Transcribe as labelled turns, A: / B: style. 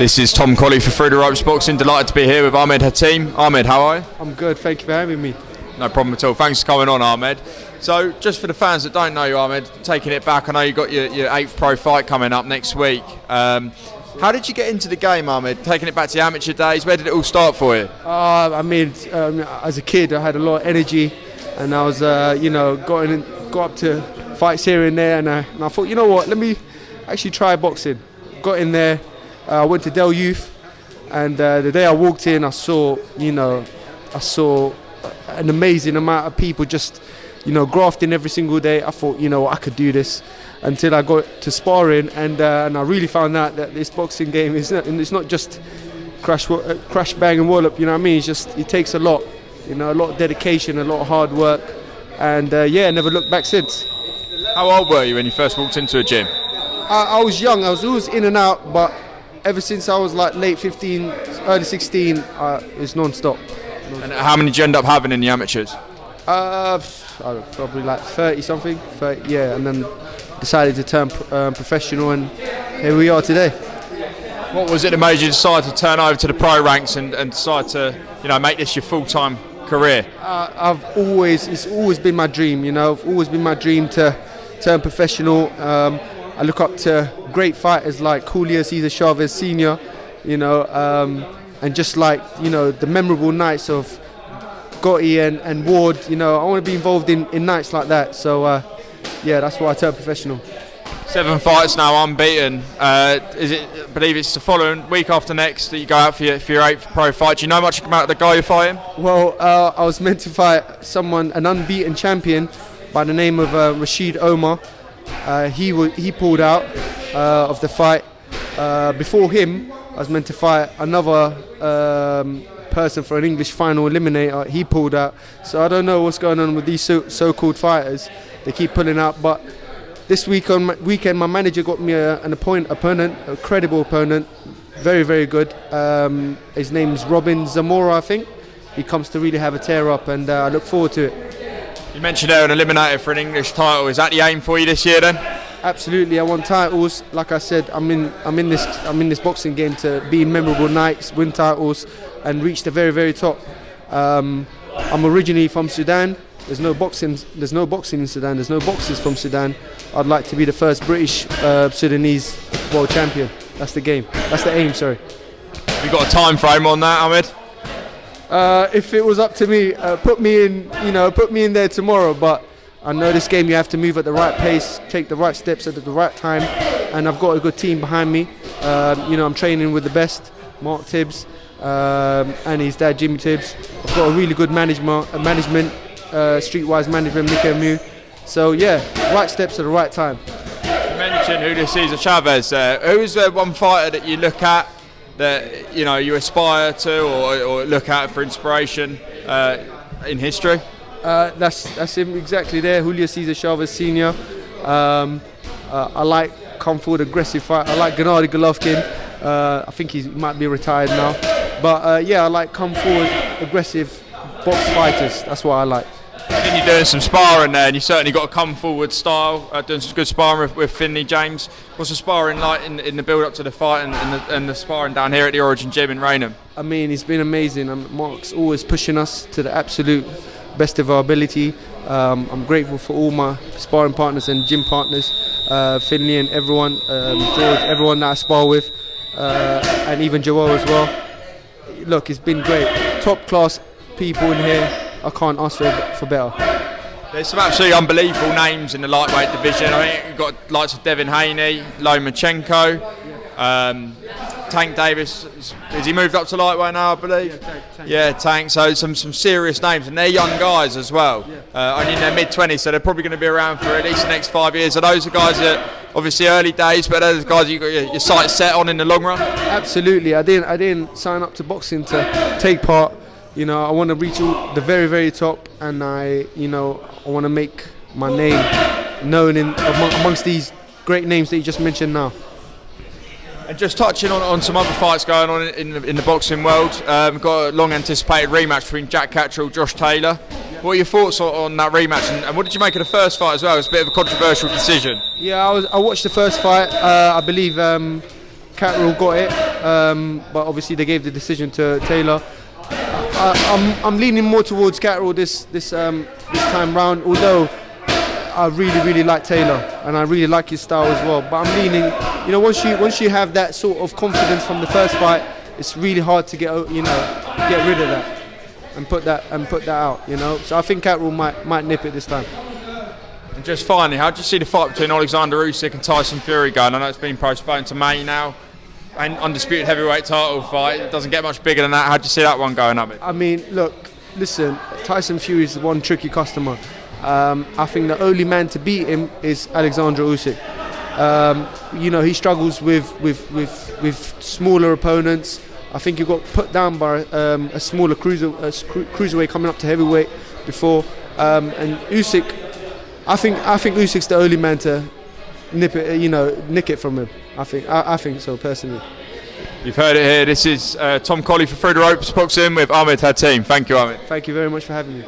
A: This is Tom Colley for Through the Ropes Boxing. Delighted to be here with Ahmed Hatim. Ahmed, how are you?
B: I'm good, thank you for having me.
A: No problem at all. Thanks for coming on, Ahmed. So, just for the fans that don't know you, Ahmed, taking it back, I know you've got your 8th pro fight coming up next week. How did you get into the game, Ahmed? Taking it back to your amateur days, where did it all start for you?
B: As a kid, I had a lot of energy, and I was, got up to fights here and there, and I thought, you know what, let me actually try boxing. Got in there, I went to Del Youth, and the day I walked in, I saw an amazing amount of people just, grafting every single day. I thought, I could do this, until I got to sparring, and I really found out that this boxing game it's not just crash bang and wallop. You know what I mean? It takes a lot, a lot of dedication, a lot of hard work, and never looked back since.
A: How old were you when you first walked into a gym?
B: I was young. I was always in and out, but ever since I was like late 15, early 16, it's non-stop.
A: And how many did you end up having in the amateurs?
B: Probably like 30 something, and then decided to turn professional, and here we are today.
A: What was it that made you decide to turn over to the pro ranks and decide to make this your full-time career?
B: It's always been my dream, I've always been my dream to turn professional. I look up to great fighters like Julio Cesar Chavez Sr., and just like, the memorable nights of Gotti and Ward, I want to be involved in nights like that. So, that's why I turned professional.
A: 7 fights now, unbeaten. I believe it's the following week after next that you go out for your 8th pro fight. Do you know much about the guy you're fighting?
B: Well, I was meant to fight an unbeaten champion by the name of Rashid Omar. He pulled out of the fight. Before him, I was meant to fight another person for an English final eliminator. He pulled out. So I don't know what's going on with these so-called fighters. They keep pulling out. But this weekend, my manager got me an opponent, a credible opponent, very, very good. His name's Robin Zamora, I think. He comes to really have a tear up, and I look forward to it.
A: You mentioned there an eliminator for an English title. Is that the aim for you this year then?
B: Absolutely, I want titles. Like I said, I'm in this boxing game to be in memorable nights, win titles, and reach the very, very top. I'm originally from Sudan. There's no boxing in Sudan. There's no boxers from Sudan. I'd like to be the first British Sudanese world champion. That's the game. That's the aim. Sorry.
A: Have you got a time frame on that, Ahmed?
B: If it was up to me, put me in there tomorrow. But I know this game, you have to move at the right pace, take the right steps at the right time, and I've got a good team behind me. I'm training with the best, Mark Tibbs, and his dad Jimmy Tibbs. I've got a really good management, streetwise management, Nico Mu. So right steps at the right time.
A: You mentioned Julio Cesar Chavez. Who is the one fighter that you look at that you aspire to or look at for inspiration in history?
B: That's him exactly there, Julio Cesar Chavez Sr. I like come forward aggressive fight. I like Gennady Golovkin. I think he might be retired now, but I like come forward aggressive box fighters. That's what I like.
A: Then you're doing some sparring there, and you certainly got a come forward style. Doing some good sparring with Finley James. What's the sparring like in the build up to the fight and the sparring down here at the Origin Gym in Raynham?
B: I mean, it's been amazing. Mark's always pushing us to the absolute best of our ability. I'm grateful for all my sparring partners and gym partners, Finley and everyone, George, everyone that I spar with, and even Joel as well. Look, it's been great. Top class people in here. I can't ask for better.
A: There's some absolutely unbelievable names in the lightweight division. I think you've got likes of Devin Haney, Lomachenko, Tank Davis. Has he moved up to lightweight now, I believe? Tank. So some serious names, and they're young guys as well. Only in their mid-20s, so they're probably going to be around for at least the next 5 years. So those are guys that obviously early days, but those are guys you've got your sights set on in the long run.
B: Absolutely. I didn't sign up to boxing to take part. I want to reach the very, very top, and I want to make my name known amongst these great names that you just mentioned now.
A: And just touching on some other fights going on in the boxing world, we've got a long anticipated rematch between Jack Catterall, Josh Taylor. What are your thoughts on that rematch, and what did you make of the first fight as well? It was a bit of a controversial decision.
B: Yeah, I watched the first fight. I believe Catterall got it, but obviously they gave the decision to Taylor. I'm leaning more towards Catterall this time round, although I really like Taylor and I really like his style as well. But I'm leaning, once you have that sort of confidence from the first fight, it's really hard to get rid of that and put that out. So I think Catterall might nip it this time.
A: And just finally, how do you see the fight between Alexander Usyk and Tyson Fury going? I know it's been postponed to May now. An undisputed heavyweight title fight. It doesn't get much bigger than that. How do you see that one going up?
B: I mean, look, listen, Tyson Fury is one tricky customer. I think the only man to beat him is Alexander Usyk. He struggles with smaller opponents. I think he got put down by a smaller cruiserweight coming up to heavyweight before. And Usyk, I think Usyk's the only man to nick it from him. I think so personally.
A: You've heard it here. This is Tom Colley for Through the Ropes boxing with Ahmed Hatim. Thank you, Ahmed.
B: Thank you very much for having me.